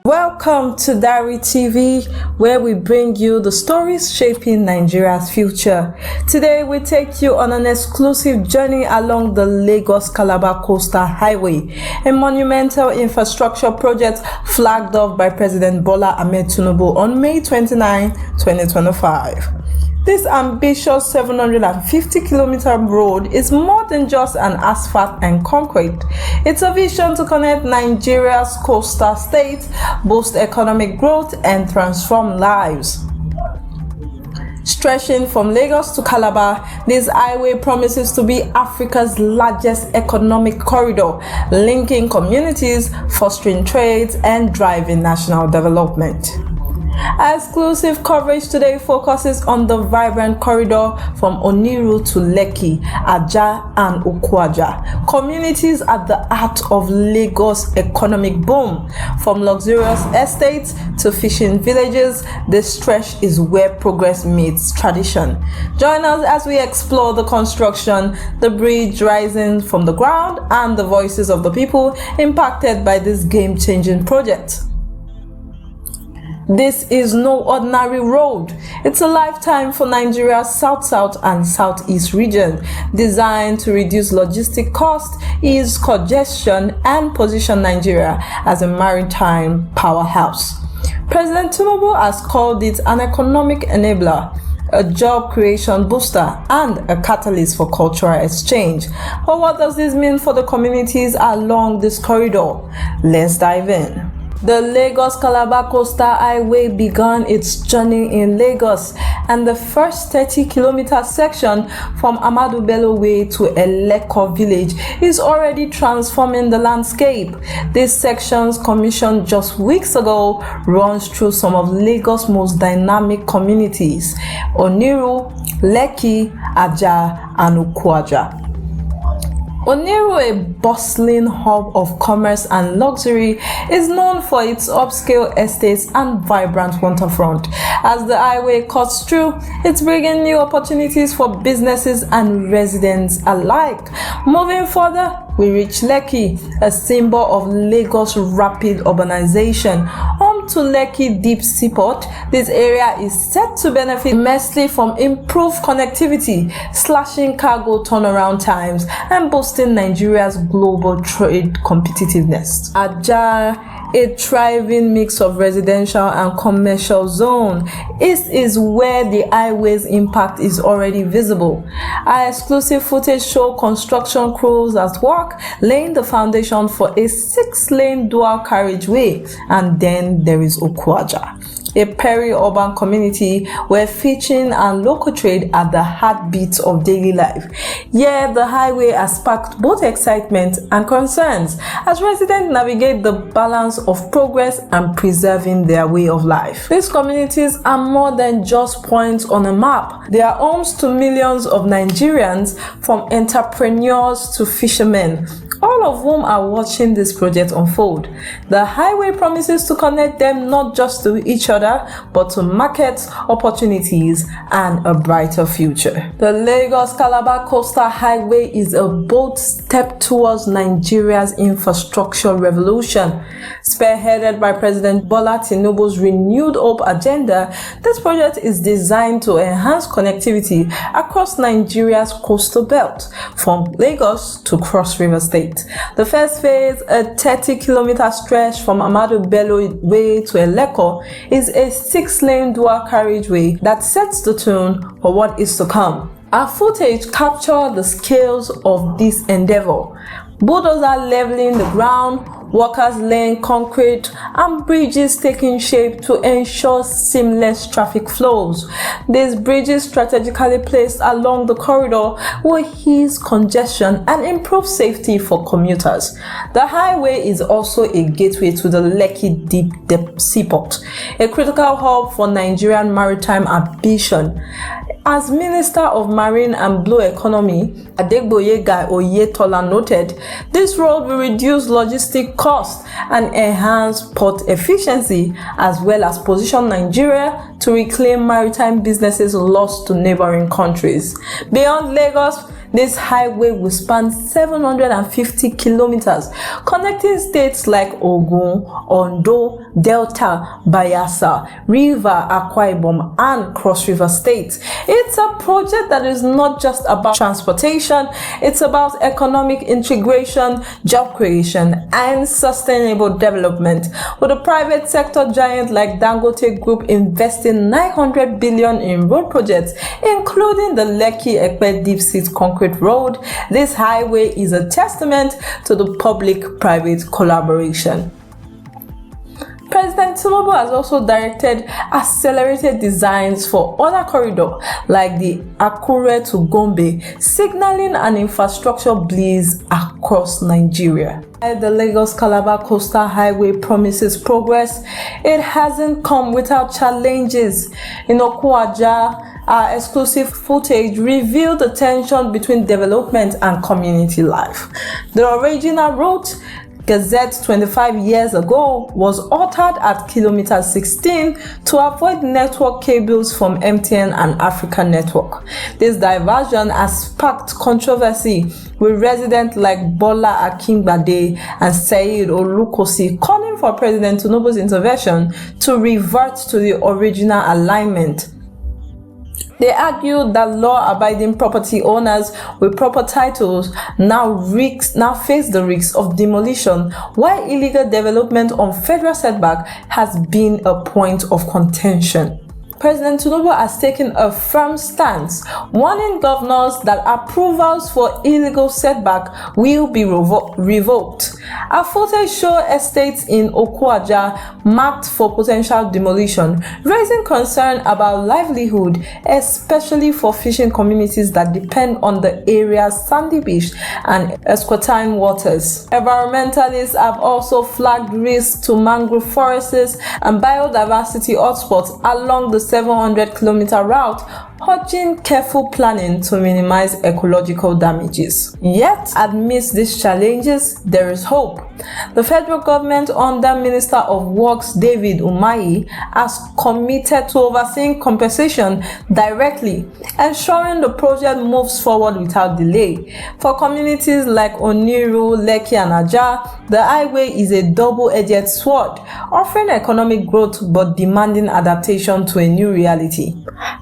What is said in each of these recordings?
Welcome to Diary TV, where we bring you the stories shaping Nigeria's future. Today, we take you on an exclusive journey along the Lagos-Calabar Coastal Highway, a monumental infrastructure project flagged off by President Bola Tinubu on May 29, 2025. This ambitious 750-kilometer road is more than just an asphalt and concrete. It's a vision to connect Nigeria's coastal states, boost economic growth, and transform lives. Stretching from Lagos to Calabar, this highway promises to be Africa's largest economic corridor, linking communities, fostering trades, and driving national development. Our exclusive coverage today focuses on the vibrant corridor from Oniru to Lekki, Ajah, and Okwaja, communities at the heart of Lagos' economic boom. From luxurious estates to fishing villages, this stretch is where progress meets tradition. Join us as we explore the construction, the bridge rising from the ground, and the voices of the people impacted by this game-changing project. This is no ordinary road. It's a lifetime for Nigeria's South-South and Southeast region, designed to reduce logistic costs, ease congestion, and position Nigeria as a maritime powerhouse. President Tinubu has called it an economic enabler, a job creation booster, and a catalyst for cultural exchange. But what does this mean for the communities along this corridor? Let's dive in. The Lagos-Calabar Coastal Highway began its journey in Lagos, and the first 30-kilometer section from Ahmadu Bello Way to Eleko village is already transforming the landscape. This section, commissioned just weeks ago, runs through some of Lagos' most dynamic communities: Oniru, Lekki, Ajah, and Okwaja. Oniru, a bustling hub of commerce and luxury, is known for its upscale estates and vibrant waterfront. As the highway cuts through, it's bringing new opportunities for businesses and residents alike. Moving further, we reach Lekki, a symbol of Lagos' rapid urbanization. Home to Lekki Deep Seaport, this area is set to benefit immensely from improved connectivity, slashing cargo turnaround times, and boosting Nigeria's global trade competitiveness. Ajah, a thriving mix of residential and commercial zone, is where the highway's impact is already visible. Our exclusive footage shows construction crews at work, laying the foundation for a 6-lane dual carriageway. And then there is Okwaja, a peri-urban community where fishing and local trade are the heartbeats of daily life. Yet the highway has sparked both excitement and concerns as residents navigate the balance of progress and preserving their way of life. These communities are more than just points on a map. They are homes to millions of Nigerians, from entrepreneurs to fishermen, all of whom are watching this project unfold. The highway promises to connect them not just to each other, but to markets, opportunities, and a brighter future. The Lagos-Calabar Coastal Highway is a bold step towards Nigeria's infrastructure revolution. Spearheaded by President Bola Tinubu's renewed hope agenda, this project is designed to enhance connectivity across Nigeria's coastal belt, from Lagos to Cross River State. The first phase, a 30-kilometer stretch from Ahmadu Bello Way to Eleko, is a 6-lane dual carriageway that sets the tone for what is to come. Our footage captures the scales of this endeavor. Bulldozers leveling the ground, workers laying concrete, and bridges taking shape to ensure seamless traffic flows. These bridges, strategically placed along the corridor, will ease congestion and improve safety for commuters. The highway is also a gateway to the Lekki Deep Seaport, a critical hub for Nigerian maritime ambition. As Minister of Marine and Blue Economy, Adegboyega Oyetola noted, this road will reduce logistic costs and enhance port efficiency, as well as position Nigeria to reclaim maritime businesses lost to neighboring countries. Beyond Lagos, This highway will span 750 kilometers, connecting states like Ogun, Ondo, Delta, Bayelsa, River, Akwa Ibom, and Cross River states. It's a project that is not just about transportation, it's about economic integration, job creation, and sustainable development, with a private sector giant like Dangote Group investing 900 billion in road projects, including the Lekki-Epe Deep-Sea Concrete Road. This highway is a testament to the public-private collaboration. President Tinubu has also directed accelerated designs for other corridors like the Akure to Gombe, signaling an infrastructure bliss across Nigeria. The Lagos-Calabar Coastal Highway promises progress. It hasn't come without challenges. In Okwaja, our exclusive footage revealed the tension between development and community life. The original route, Gazette 25 years ago, was altered at kilometer 16 to avoid network cables from MTN and Africa Network. This diversion has sparked controversy, with residents like Bola Akingbade and Said Olukosi calling for President Tinubu's intervention to revert to the original alignment. They argued that law-abiding property owners with proper titles now face the risks of demolition, while illegal development on federal setback has been a point of contention. President Tinubu has taken a firm stance, warning governors that approvals for illegal setback will be revoked. Our footage shows estates in Okwaja marked for potential demolition, raising concern about livelihood, especially for fishing communities that depend on the area's sandy beach and esquatine waters. Environmentalists have also flagged risks to mangrove forests and biodiversity hotspots along the 700-kilometer route, urging careful planning to minimize ecological damages. Yet, amidst these challenges, there is hope. The federal government, under Minister of Works David Umahi, has committed to overseeing compensation directly, ensuring the project moves forward without delay. For communities like Oniru, Lekki, and Ajah, the highway is a double-edged sword, offering economic growth but demanding adaptation to a new reality.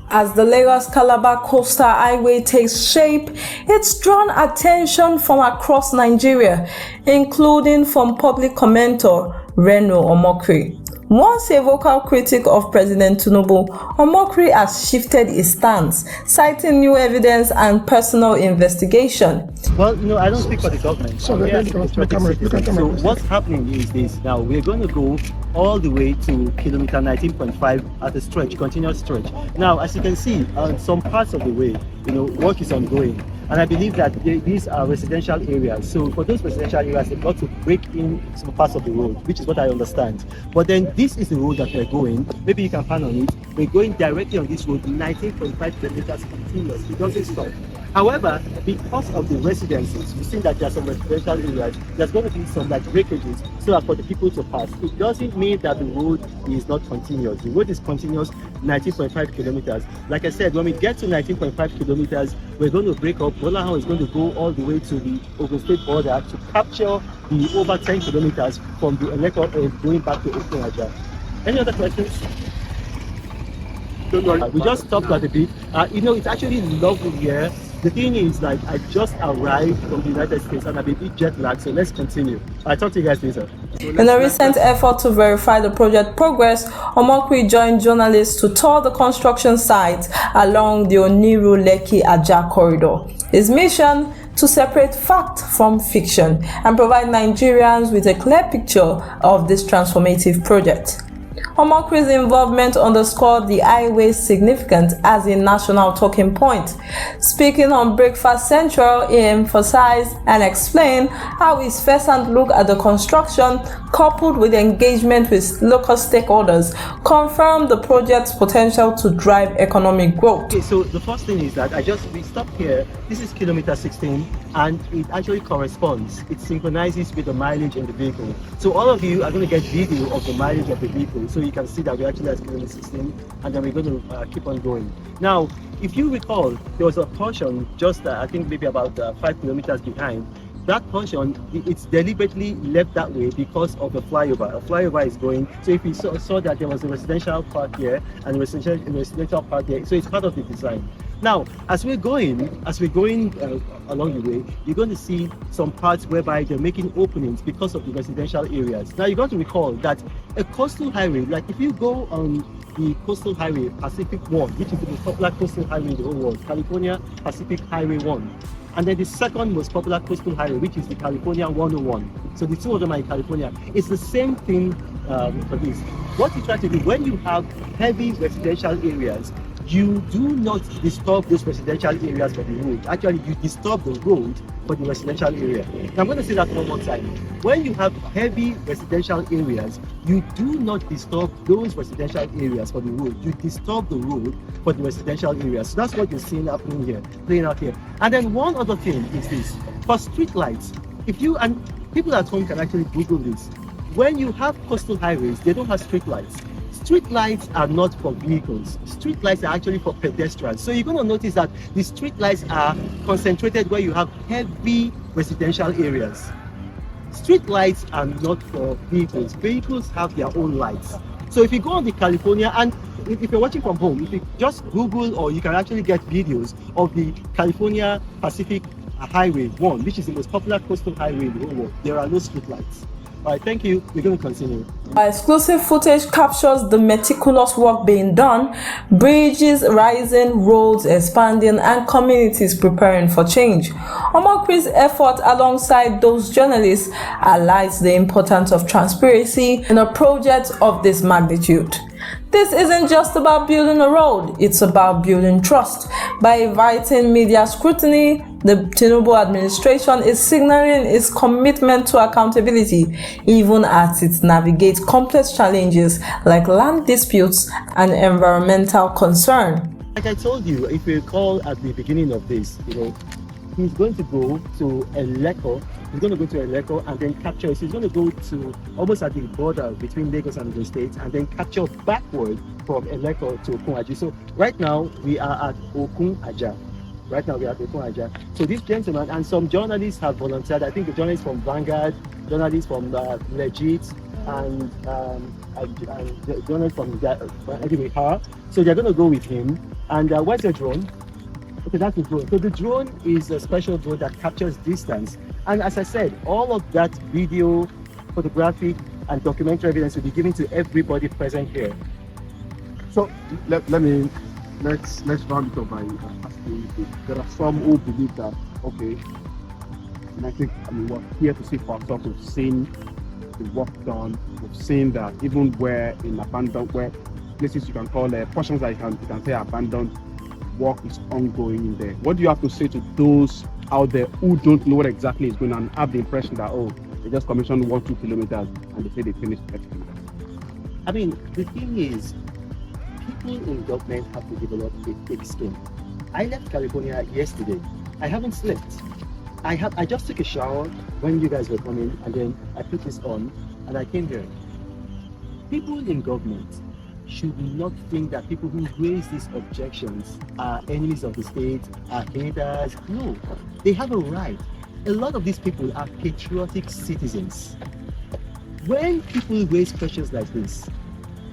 As the Lagos-Calabar Coastal Highway takes shape, it's drawn attention from across Nigeria, including from public commentator Reno Omokri. Once a vocal critic of President Tinubu, Omokri has shifted his stance, citing new evidence and personal investigation. Well, I don't speak for the government. So what's happening is this. Now, we're going to go all the way to kilometer 19.5 at a stretch, continuous stretch. Now, as you can see, on some parts of the way, work is ongoing. And I believe that these are residential areas. So for those residential areas, they've got to break in some parts of the road, which is what I understand. But then this is the road that we're going. Maybe you can pan on it. We're going directly on this road, 19.5 kilometers continuous. It doesn't stop. However, because of the residences, we've seen that there are some residential areas, there's going to be some breakages so that for the people to pass. It doesn't mean that the road is not continuous. The road is continuous, 19.5 kilometers. Like I said, when we get to 19.5 kilometers, we're going to break up. Bola is going to go all the way to the Ogun State border to capture the over 10 kilometers from the Eleko going back to Okinaja. Any other questions? Don't worry. We just stopped at a bit. It's actually lovely here. The thing is, I just arrived from the United States and I'm a bit jet lagged, so let's continue. I'll talk to you guys later. In a recent effort to verify the project progress, Omokri joined journalists to tour the construction sites along the Oniru-Lekki-Ajah corridor. His mission: to separate fact from fiction and provide Nigerians with a clear picture of this transformative project. Omokri's involvement underscored the highway's significance as a national talking point. Speaking on Breakfast Central, he emphasized and explained how his first-hand look at the construction, coupled with engagement with local stakeholders, confirmed the project's potential to drive economic growth. Okay, so the first thing is that we stopped here. This is kilometer 16. and it actually corresponds, it synchronizes with the mileage in the vehicle. So all of you are going to get video of the mileage of the vehicle, so you can see that we actually have kilometer 16, and then we're going to keep on going. Now, if you recall, there was a portion just I think maybe about 5 kilometers behind. That portion, it's deliberately left that way because of the flyover. A flyover is going, so if you saw that there was a residential part here and a residential part there, so it's part of the design. Now, as we're going along the way, you're going to see some parts whereby they're making openings because of the residential areas. Now, you got to recall that a coastal highway, like if you go on the coastal highway Pacific 1, which is the most popular coastal highway in the whole world, California Pacific Highway 1. And then the second most popular coastal highway, which is the California 101. So the two of them are in California. It's the same thing for this. What you try to do when you have heavy residential areas, you do not disturb those residential areas for the road. Actually, you disturb the road for the residential area. Now, I'm going to say that one more time. When you have heavy residential areas, you do not disturb those residential areas for the road. You disturb the road for the residential areas. So that's what you're seeing happening here, playing out here. And then one other thing is this: for street lights, and people at home can actually Google this. When you have coastal highways, they don't have street lights. Street lights are not for vehicles. Street lights are actually for pedestrians. So you're going to notice that the street lights are concentrated where you have heavy residential areas. Street lights are not for vehicles. Vehicles have their own lights. So if you go on the California, and if you're watching from home, if you just Google, or you can actually get videos of the California Pacific Highway 1, which is the most popular coastal highway in the whole world, there are no street lights. All right, thank you. We're going to continue. Our exclusive footage captures the meticulous work being done, bridges rising, roads expanding, and communities preparing for change. Omokri's effort alongside those journalists highlights the importance of transparency in a project of this magnitude. This isn't just about building a road, it's about building trust. By inviting media scrutiny, the Tinubu administration is signaling its commitment to accountability, even as it navigates complex challenges like land disputes and environmental concern. Like I told you, if you recall at the beginning of this, he's going to go to Eleko. He's going to go to Eleko and then capture. So he's going to go to almost at the border between Lagos and the state, and then capture backward from Eleko to Okun-Aja. So right now we are at Okun-Aja. So this gentleman and some journalists have volunteered. I think the journalists from Vanguard, journalists from Legit, and the journalists from Afenifere. So they're going to go with him. And where's the drone? Okay, that's the drone. So the drone is a special drone that captures distance. And as I said, all of that video, photographic, and documentary evidence will be given to everybody present here. So let's round it up by asking you. There are some who believe that, okay, and I think we're here to see for ourselves. We've seen the work done. We've seen that even where in abandoned, where places you can call portions that you can say abandoned, work is ongoing in there. What do you have to say to those out there who don't know what exactly is going on and have the impression that, oh, they just commissioned 1-2 kilometers and they say they finished X kilometers? I mean, the thing is, people in government have to develop a thick skin. I left California yesterday. I haven't slept. I just took a shower when you guys were coming, and then I put this on and I came here. People in government should not think that people who raise these objections are enemies of the state, are haters. No, they have a right. A lot of these people are patriotic citizens. When people raise questions like this,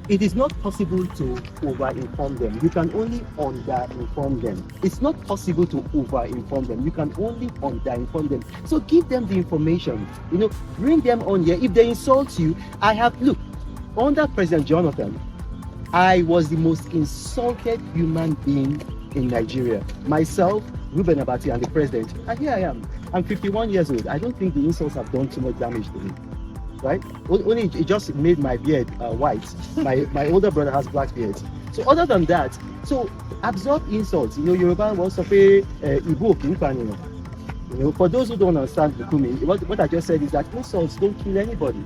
it is not possible to over-inform them. You can only under-inform them. It's not possible to over-inform them. You can only under-inform them. So give them the information. Bring them on here. If they insult you, look, under President Jonathan, I was the most insulted human being in Nigeria. Myself, Ruben Abati, and the president. And here I am. I'm 51 years old. I don't think the insults have done too much damage to me. Right? Only it just made my beard white. My older brother has black beard. So other than that, so absorb insults. Yoruba wants to pay Igbo Kinkwani. For those who don't understand Bukumi, what I just said is that insults don't kill anybody.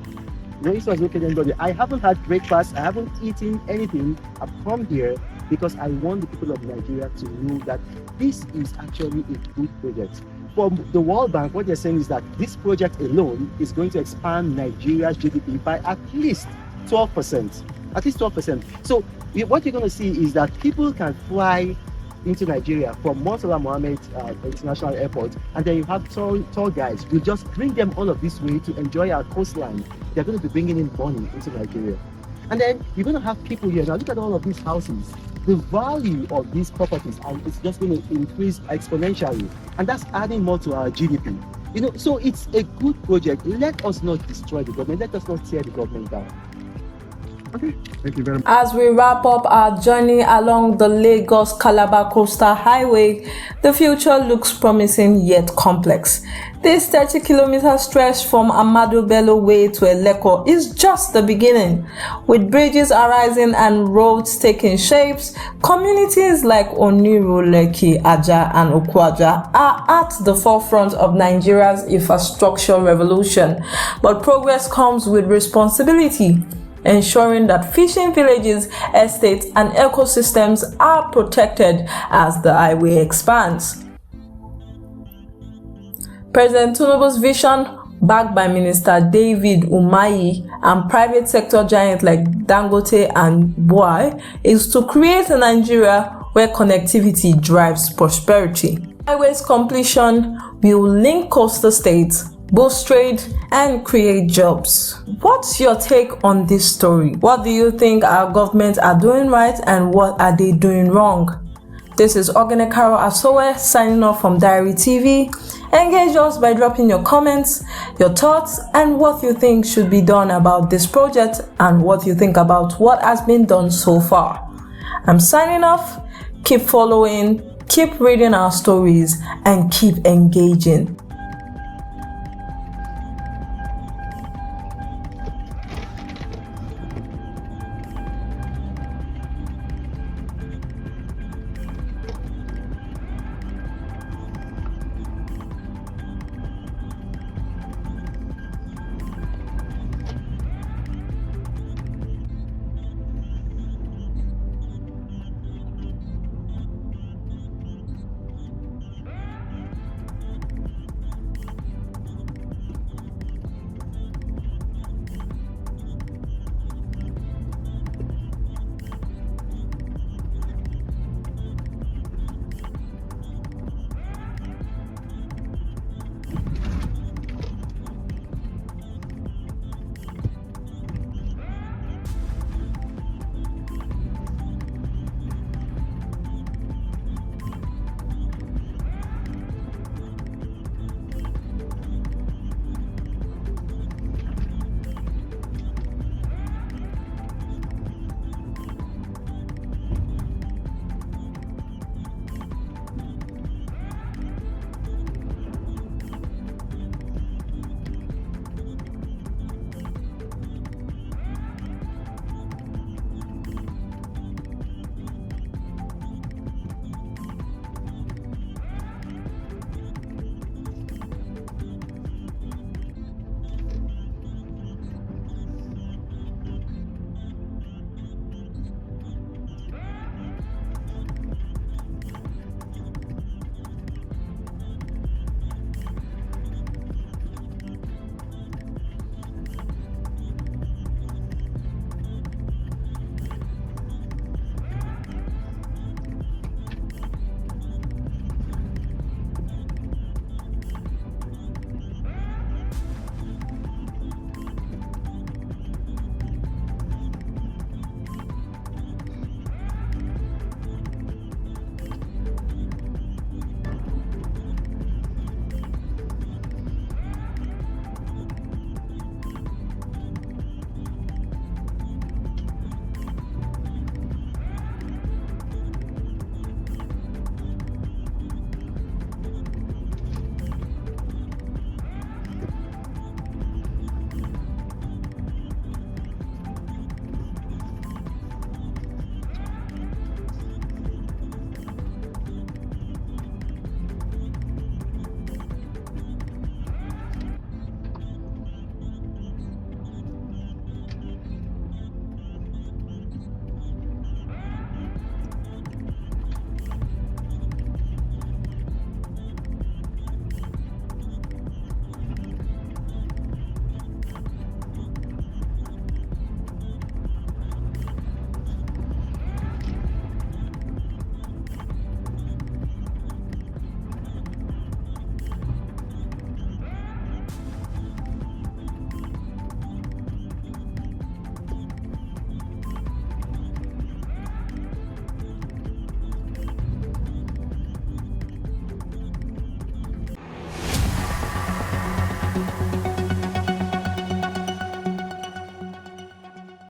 Insults don't kill anybody. I haven't had breakfast. I haven't eaten anything. I've come here because I want the people of Nigeria to know that this is actually a good project. from the World Bank, what they're saying is that this project alone is going to expand Nigeria's GDP by at least 12%. At least 12%. So what you're going to see is that people can fly into Nigeria from Murtala Mohammed International Airport, and then you have tour guides. We just bring them all of this way to enjoy our coastline. They're going to be bringing in money into Nigeria. And then you're going to have people here. Now look at all of these houses. The value of these properties, and it's just going to increase exponentially, and that's adding more to our GDP. So it's a good project. Let us not destroy the government. Let us not tear the government down. Okay, thank you very much. As we wrap up our journey along the Lagos-Calabar Coastal Highway, the future looks promising yet complex. This 30-kilometer stretch from Ahmadu Bello Way to Eleko is just the beginning. With bridges arising and roads taking shapes, communities like Oniru, Lekki, Aja, and Okwaja are at the forefront of Nigeria's infrastructure revolution. But progress comes with responsibility, ensuring that fishing villages, estates, and ecosystems are protected as the highway expands. President Tinubu's vision, backed by Minister David Umahi and private sector giants like Dangote and Buai, is to create a Nigeria where connectivity drives prosperity. Highway's completion will link coastal states, boost trade, and create jobs. What's your take on this story? What do you think our governments are doing right, and what are they doing wrong? This is Ogenekaro Asowe signing off from Diary TV. Engage us by dropping your comments, your thoughts, and what you think should be done about this project, and what you think about what has been done so far. I'm signing off. Keep following, keep reading our stories, and keep engaging.